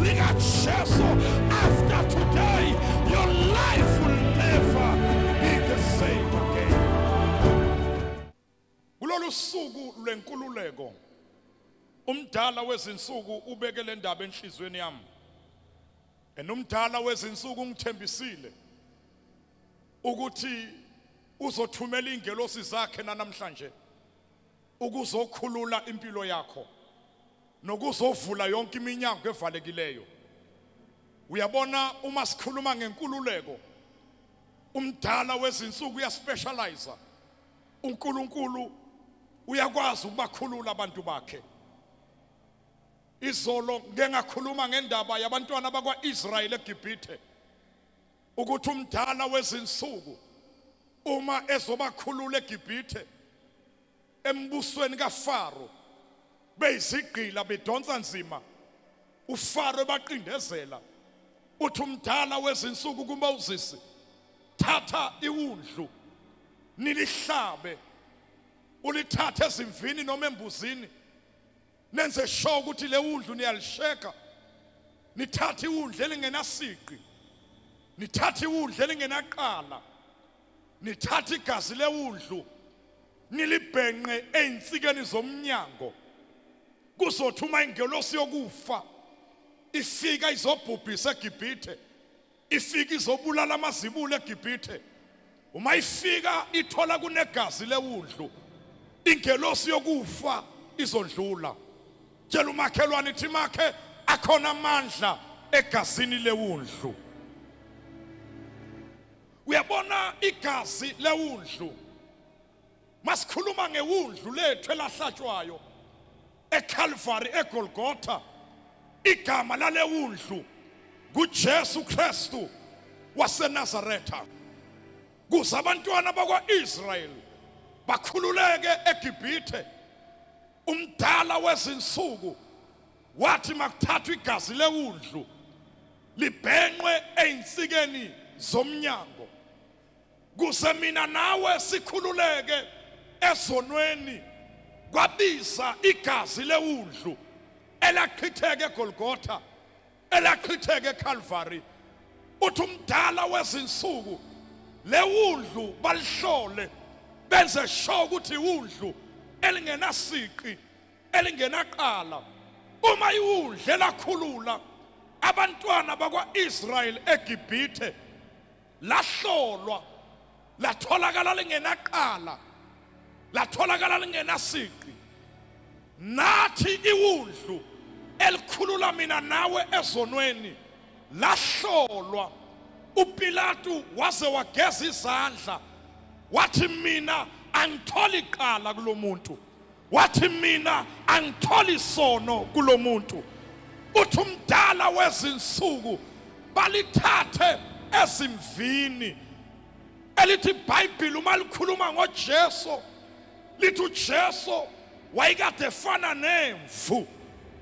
likaJesu, after today your life will never be the same again. Kulolu suku lwenkululeko umdala wezinsuku ubeke le ndaba enhlizweni yami. Umdala wezinsuku ungithembisile ukuthi uzothumela ingelosi zakhe namhlanje ukuzokhulula impilo yakho nokuzovula yonke iminyango evalekileyo. Uyabona uma sikhuluma ngenkululeko umdala wezinsuku uyaspecialize. uNkulunkulu uyakwazi ukubakhulula abantu bakhe. Izolo ngeke ngakhuluma ngendaba yabantwana bakwaIsrayeli eGibhithe ukuthi umdala wezinsuku uma ezobakhulula eGibhithe embusweni kaFaro beyizigqila bedonsa nzima uFaro ebaqindezela uthi umdala wezinsuku kuMoses thatha iwundlu nilihlabe ulithathe ezimvini noma embuzini nenze sure ukuthi le wundlu niyalisheka. Nithathe iwundlu elingenasiqi, nithathe iwundlu elingenaqala, nithathe igazi lewundlu nilibhenqe einsikeni zomnyango. Kuzothi uma ingelosi yokufa ifika izobhubhisa eGibhithe, ifika izobulala amazibulo eGibhithe, uma ifika ithola kunegazi lewundlu, ingelosi yokufa izondlula. Tshela umakhelwane ithi makhe akhona amandla egazini lewundlu. Uyabona igazi lewundlu, masikhuluma ngewundlu lethu elahlatshwayo eCalvary eGolgotha, igama lalewundlu nguJesu Kristu waseNazaretha. Kuze abantwana bakwaIsrayeli bakhululeke eGibhithe, umdala wezinsuku wathi makuthathwa igazi lewundlu libhenqwe einsikeni zomnyango. Kuze mina nawe sikhululeke ezonweni kwabiza igazi lewundlu elachitheke eGolgotha, elachitheke eCalvary. Uthi umdala wezinsuku lewundlu balihlole benze sure ukuthi iwundlu elingenasiqi elingenaqala. Uma iwundlu elakhulula abantwana bakwaIsrayeli eGibhithe lahlolwa latholakala lingenaqala, latholakala lingenasiqi, nathi iwundlu elikhulula mina nawe ezonweni lahlolwa. uPilatu waze wageza izandla wathi mina angitholi iqala kulomuntu, wathi mina angitholi isono kulomuntu. Uthi umdala wezinsuku balithathe ezimvini. Elithi iBhayibheli uma likhuluma ngoJesu lithi uJesu wayekade efana nemvu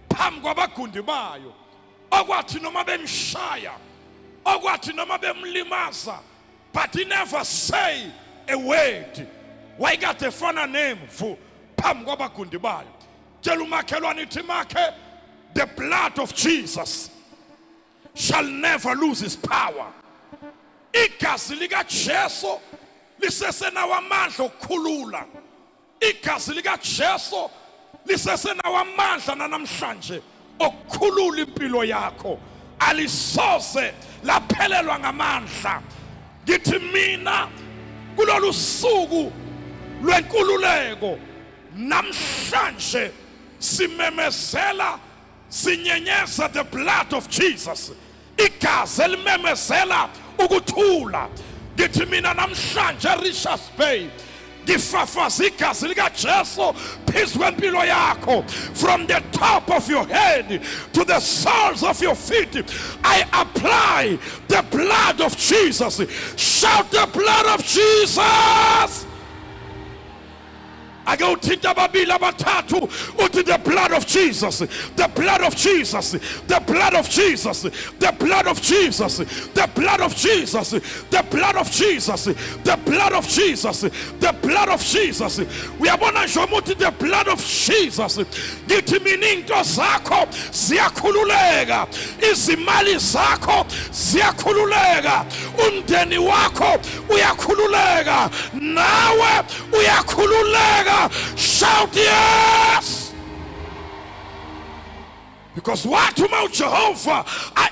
phambi kwabagundi bayo, okwathi noma bemshaya, okwathi noma bemlimaza, but he never say a word. Wayekade efana nemvu phambi kwabagundi bayo. Tshela umakhelwane ithi makhe, the blood of Jesus shall never lose its power. Igazi likaJesu lisesenawo amandla okukhulula. Igazi likaJesu lisesenawo amandla namhlanje okukhulula impilo yakho. Alisoze laphelelwa ngamandla. Ngithi mina kulolu suku lwenkululeko namhlanje simemezela, sinyenyeza the blood of Jesus. Igazi elimemezela ukuthula. Ngithi mina namhlanje Richards Bay ngifafaza igazi likaJesu phezu kwempilo yakho, from the top of your head to the soles of your feet. I apply the blood of Jesus. Shout the blood of Jesus. ake uthinta ababili abathathu uthi the blood of Jesus, the blood of Jesus, the blood of Jesus, the blood of Jesus, the blood of Jesus, the blood of Jesus, the blood of Jesus, the blood of Jesus. Uyabona nje umuthi the blood of Jesus. Ngithi mina into zakho ziyakhululeka, izimali zakho ziyakhululeka, umndeni wakho uyakhululeka, nawe uyakhululeka. Shout yes! Because wathi uma uJehova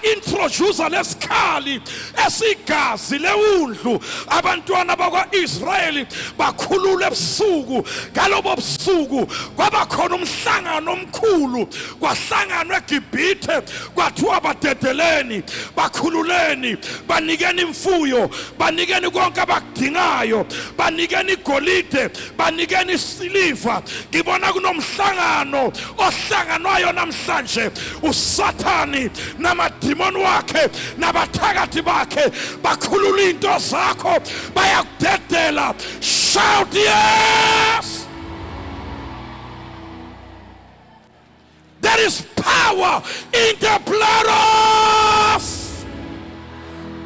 introduce lesikhali esigazi leundlu abantwana bakwaIsrayeli bakhulule ebusuku. Ngalobo busuku kwaba khona umhlangano omkhulu, kwahlanganwa eGibhithe kwathiwa badedeleni, bakhululeni, banikeni imfuyo, banikeni konke abakudingayo, banikeni igolide, banikeni isiliva. Ngibona kunomhlangano ohlanganwayo namhlanje. Usathani namadimoni wakhe nabathakathi bakhe bakhulula into zakho, bayakudedela. Shout yes! There is power in the blood of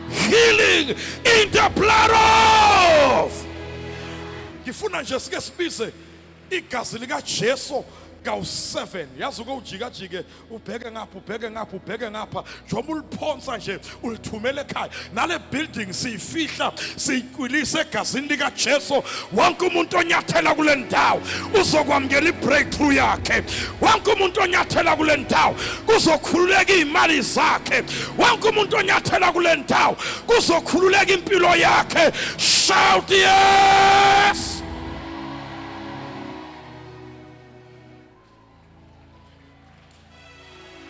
healing, in the blood of. Ngifuna nje sike sibize igazi lika Jesu Gawu 7 yazi ukujika jike ubheke ngapha ubheke ngapha ubheke ngapha njengoba uliphonsa nje ulithumele ekhaya nale building siyifihla siyikwilisa egazini lika Jesu. Wonke umuntu onyathela kule ndawo uzokwamukela ibreakthrough yakhe. Wonke umuntu onyathela kule ndawo kuzokhululeka izimali zakhe. Wonke umuntu onyathela kule ndawo kuzokhululeka impilo yakhe. Shout yes!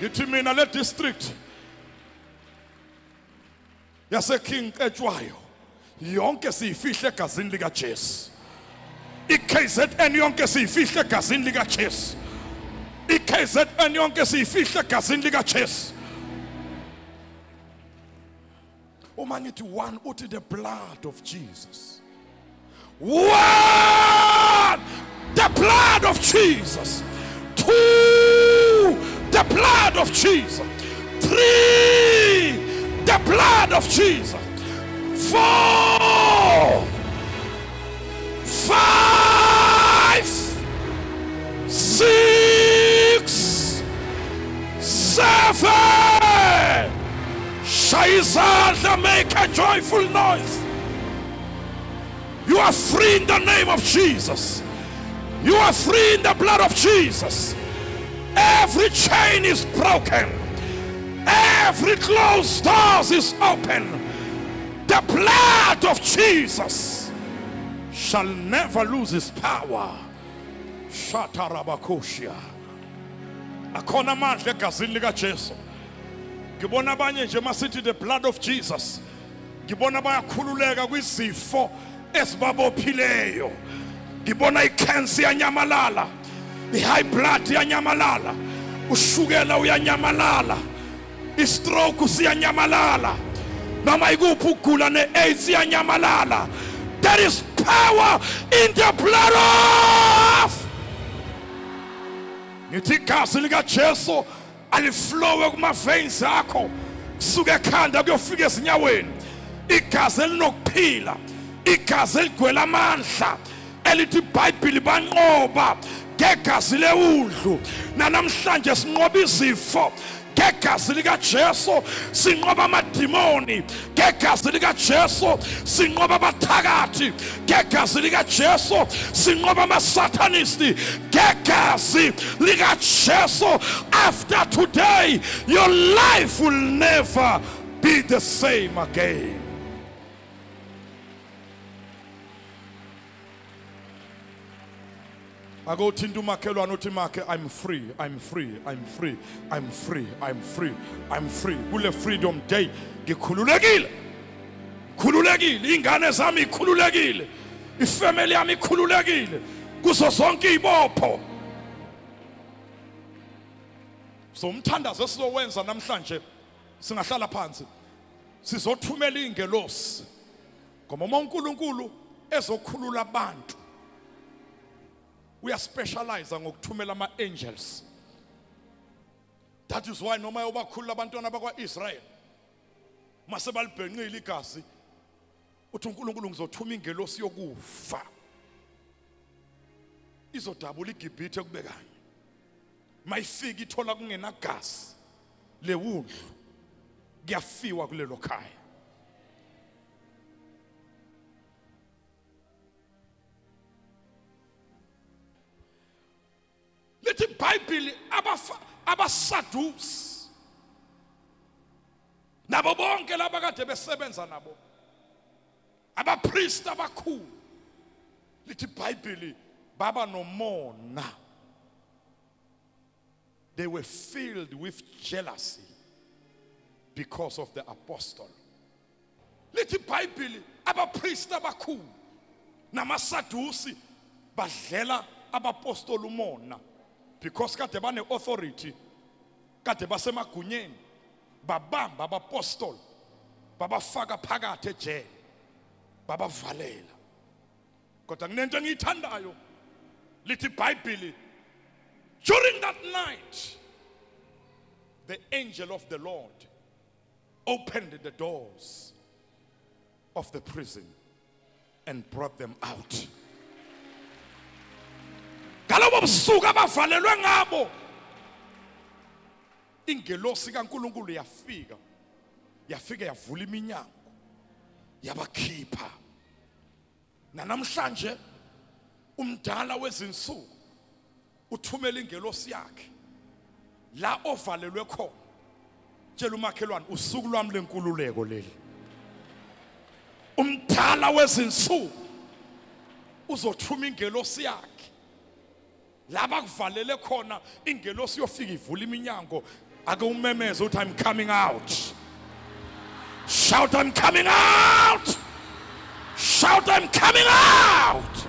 Ngithi mina le district yase King Etshwayo yonke siyifihle egazini lika Jesu. iKZN yonke siyifihle egazini lika Jesu. iKZN yonke siyifihle egazini lika Jesu. Uma ngithi one uthi the blood of Jesus. One, the blood of Jesus. Two, the blood of Jesus. 3, the blood of Jesus. 4, 5, 6, 7. Shayizadla, make a joyful noise. You are free in the name of Jesus. You are free in the blood of Jesus. Every chain is broken. Every closed door is open. The blood of Jesus shall never lose its power. Shatarabakoshia. Akona mandla egazini lika Jesu. Ngibona abanye nje masithi the blood of Jesus. Ngibona bayakhululeka kwizifo esibabophileyo. Ngibona icancer yanyamalala. I-high blood yanyamalala, ushukela uyanyamalala, i-stroke siyanyamalala, noma ikuphi ukugula ne-AIDS yanyamalala. There is power in the blood of. Ngithi igazi lika Jesu aliflowe kuma-veins akho kusuka ekhanda kuyofika ezinyaweni. Igazi elinokuphila, igazi eligcwele amandla elithi iBhayibheli banqoba ngegazi leundlu. Namhlanje sinqoba izifo ngegazi lika Jesu, sinqoba amadimoni ngegazi lika Jesu, sinqoba abathakathi ngegazi lika Jesu, sinqoba amasathanisti ngegazi lika Jesu. After today your life will never be the same again. I go to Makelo and Make, I'm free, I'm free, I'm free, I'm free, I'm free, I'm free. Kule freedom day, ngikhululekile. Khululekile, ingane zami khululekile. Ifamily yami khululekile. Kuzo zonke ibopho. So umthandazo esizowenza namhlanje singahlala phansi. Sizothumela ingelosi. Ngoba uNkulunkulu ezokhulula abantu. uyaspecialize ngokuthumela ama-angels. That is why noma yobakhulula abantwana bakwa-Israyeli mase balibhenqile igazi uthi uNkulunkulu ngizothuma ingelosi yokufa izodabula iGibhithe kube kanye mayifika ithola kungenagazi lewundlu kuyafiwa kulelo khaya. Lithi iBhayibheli abaSadusi nabo bonke laba kade besebenza nabo abapriest abakhulu lithi iBhayibheli baba nomona. They were filled with jealousy because of the apostle. Lithi iBhayibheli abapriest abakhulu namaSadusi badlela abapostoli umona because kade bane authority, kade basemagunyeni babamba abapostoli babafaka phakathi ejele babavalela. Kodwa kunento engiyithandayo lithi iBhayibheli during that night the angel of the Lord opened the doors of the prison and brought them out. Ngalobo busuku abavalelwe ngabo ingelosi kaNkulunkulu yafika yavula iminyango yabakhipha. Namhlanje umdala wezinsuku uthumela ingelosi yakhe la ovalelwe khona. Tshela umakhelwane usuku lwami lenkululeko leli. Umdala wezinsuku uzothuma ingelosi yakhe laba kuvalele khona ingelosi yofika ivula iminyango. Ake umemeze uthi I'm coming out. Shout I'm coming out. Shout I'm coming out.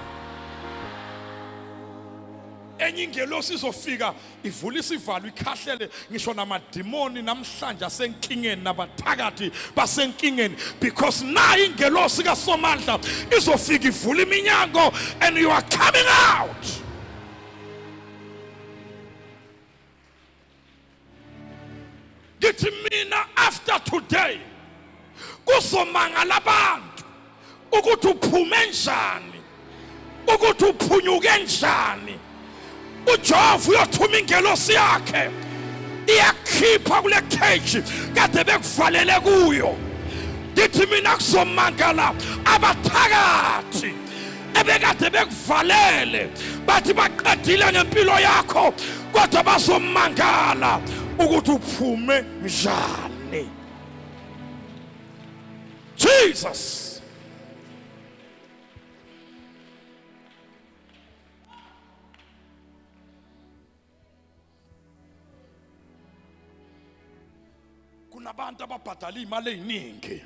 Enye ingelosi izofika ivula isivalo ikhahlele ngisho namadimoni namhlanje asenkingeni nabathakathi basenkingeni because na ingelosi kaSomandla izofika ivula iminyango and you are coming out. Ngithi mina after today kuzomangala abantu ukuthi uphume njani, ukuthi uphunyuke njani. uJehova uyothuma ingelosi yakhe iyakhipha kule cage kade bekuvalele kuyo. Ngithi mina kuzomangala abathakathi ebekade bekuvalele bathi baqedile ngempilo yakho kodwa bazomangala ukuthi uphume njani. Jesus. Kunabantu ababhadala imali eziningi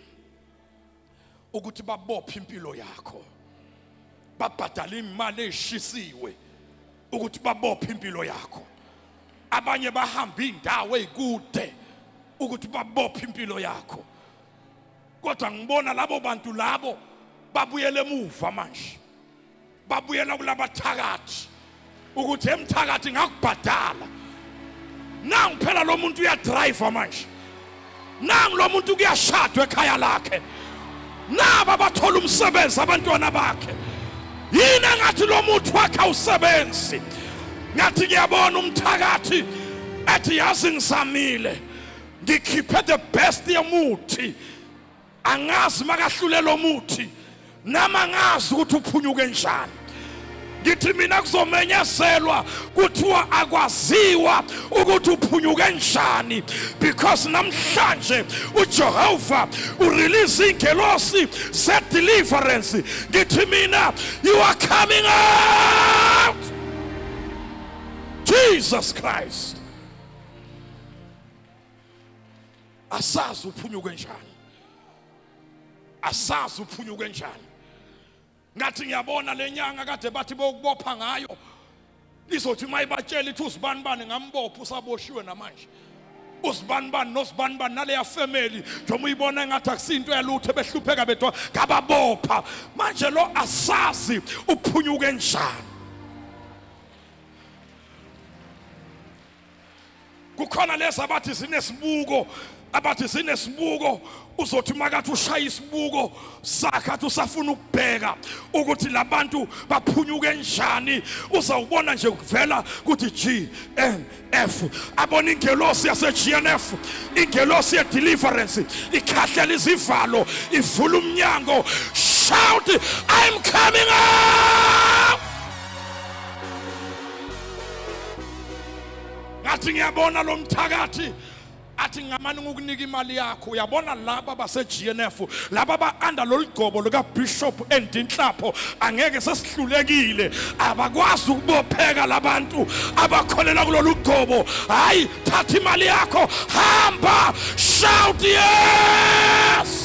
ukuthi babophe impilo yakho. Babhadala imali ezishisiwe ukuthi babophe impilo yakho. Abanye bahamba indawo ezikude ukuthi babophe impilo yakho. Kodwa ngibona labo bantu labo babuyele emuva manje. Babuyela kulabathakathi ukuthi emthakathi ngakubhadala. Nangu phela lo muntu uyadrive manje. Nangu lo muntu kuyashadwa ekhaya lakhe. Naba bathola umsebenzi abantwana bakhe. Yini ngathi lo muntu wakhe awusebenzi. Ngathi ngiyabona umthakathi ethi yazi ngizamile ngikhiphe the best yomuthi. Angazi makahlule lo muthi nama ngazi ukuthi uphunyuke njani. Ngithi mina kuzomenyezelwa kuthiwa akwaziwa ukuthi uphunyuke njani because namhlanje uJehova urelease ingelosi set deliverance. Ngithi mina you are coming out. Jesus Christ. Asazi uphunyuke njani. Asazi uphunyuke njani. Ngathi ngiyabona lenyanga kade bathi bokubopha ngayo izothi mayibatshela ithi usibanibani ngambopha usaboshiwe namanje. Usibanibani nosibanibani naleya family njengoba uyibona ngathi akusinto yalutho behlupheka bedwa ngababopha. Manje lo asazi uphunyuke njani. kukhona lezi abathi zinesibuko uzothi makathi ushaya isibuko sakhe athi usafuna ukubheka ukuthi labantu baphunyuke njani uzawubona nje kuvela ukuthi GNF abona ingelosi yase GNF ingelosi ye deliverance ikhahlela izivalo ivula umnyango shout I'm coming out ngathi ngiyabona lo mthakathi athi ngamani ngokunika imali yakho uyabona laba base GNF laba ba under loligcobo lika Bishop Endinhlapho angeke sesihlulekile abakwazi ukubopheka labantu abakholela kulolu gcobo hayi thatha imali yakho hamba shout yes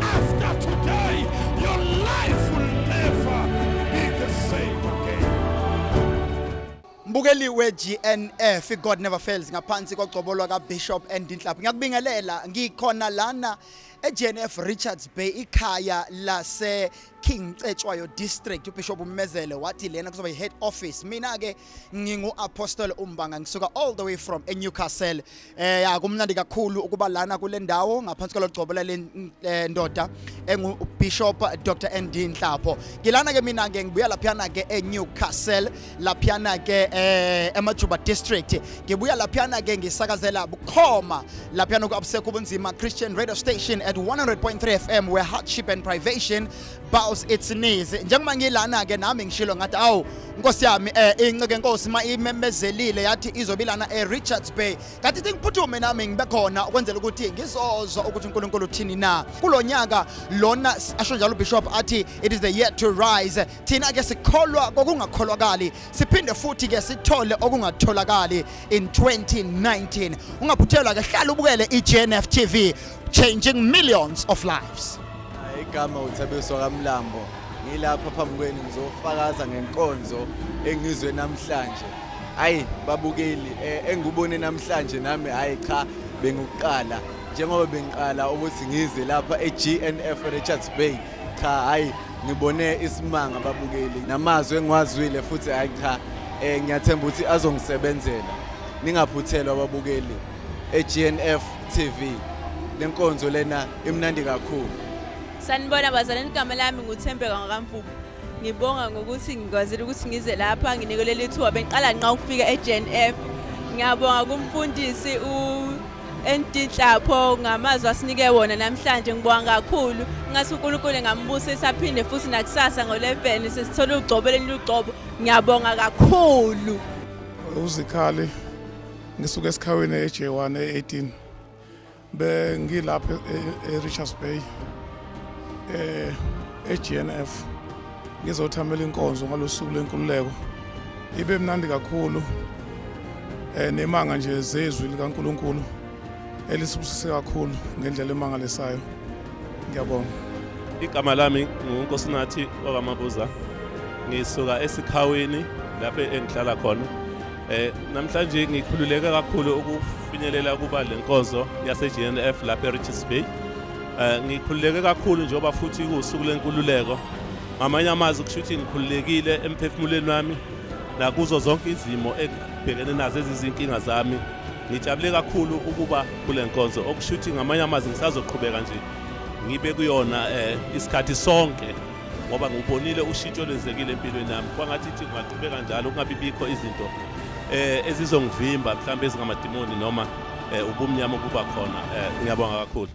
after today your life will never be the same again. Mbukeli we GNF God Never Fails ngaphansi kogcobo lwaka Bishop Endinhlapho ngiyakubingelela ngikhona lana eGNF Richards Bay ikhaya lase King Cetshwayo district uBishop Mmezele wathi lena kuzoba head office mina ke ngingu Apostle Umbanga ngisuka all the way from eNewcastle ya kumnandi kakhulu ukuba lana kule ndawo ngaphansi kwalogcobo le ndoda engu Bishop Dr Endinhlapho ngilana ke mina ke ngibuya laphana ke eNewcastle laphana ke eMajuba district ngibuya laphana ke ngisakazela bukhoma laphana ku Absekho Bunzima Christian radio station at 100.3 FM where hardship and privation bows its knees njengoba ngilana ke nami ngishilo ngathi awu Nkosi yami inceke Nkosi ma imemezelile yathi izobilana eRichards Bay kanti ngiphuthume nami ngibe khona ukwenzela ukuthi ngizozwa ukuthi uNkulunkulu uthini na kulonyaka lona asho njalo uBishop athi it is the year to rise thina ke sikholwa kokungakholwakali siphinde futhi ke sithole okungatholakali in 2019 ungaphuthelwa ke hlala ubukele iGNF TV changing millions of lives. Igama uThabiso kaMlambo ngilapha phambi kwenu ngizofakaza ngenkonzo engizwe namhlanje hayi babukeli engubone namhlanje nami hayi cha benguqala njengoba bengiqala ukuthi ngize lapha eGNF Richards Bay cha hayi ngibone isimanga babukeli namazwi engiwazwile futhi hayi cha ngiyathemba ukuthi azongisebenzela ningaphuthelwa babukeli eGNF TV lenkonzo lena imnandi kakhulu. Sanibona bazalwane igama lami nguThembeka ngakamfuku. Ngibonga ngokuthi ngikwazile ukuthi ngize lapha nginikelela ithuba bengiqala nqa ukufika eGNF. Ngiyabonga kumfundisi Endinhlapho ngamazwi asinike wona namhlanje ngibonga kakhulu. Ngathi uNkulunkulu ngambusa isaphinde futhi nakusasa ngo11 sesithola ugcobeleni lugcobo. Ngiyabonga kakhulu. Uzikhali ngisuka esikhaweni eJ1 e18 bengilapha eRichards Bay eGNF ngizothamela inkonzo ngalosuku lenkululeko ibe mnandi kakhulu nemanga nje zezwi likaNkulunkulu elisibusise kakhulu ngendlela emangalisayo ngiyabonga. Igama lami nguNkosinathi wakamabuza ngisuka esikhaweni lapha engihlala khona namhlanje ngikhululeke kakhulu ukufinyelela kuba lenkonzo yaseGNF lapha eRichards Bay. Ngikhululeke kakhulu njengoba futhi kusuku lenkululeko ngamanye amazwi kushuthi ngikhululekile emphefumulweni wami nakuzo zonke izimo ekubhekene nazo ezizinkinga zami ngijabule kakhulu ukuba kule nkonzo okushuthi ngamanye amazwi ngisazoqhubeka nje ngibe kuyona isikhathi sonke ngoba ngubonile ushintsho lwenzekile empilweni yami kwangathi ithi ngaqhubeka njalo kungabibikho izinto ezizongivimba mhlawumbe ezingamadimoni noma ubumnyama kuba khona ngiyabonga kakhulu.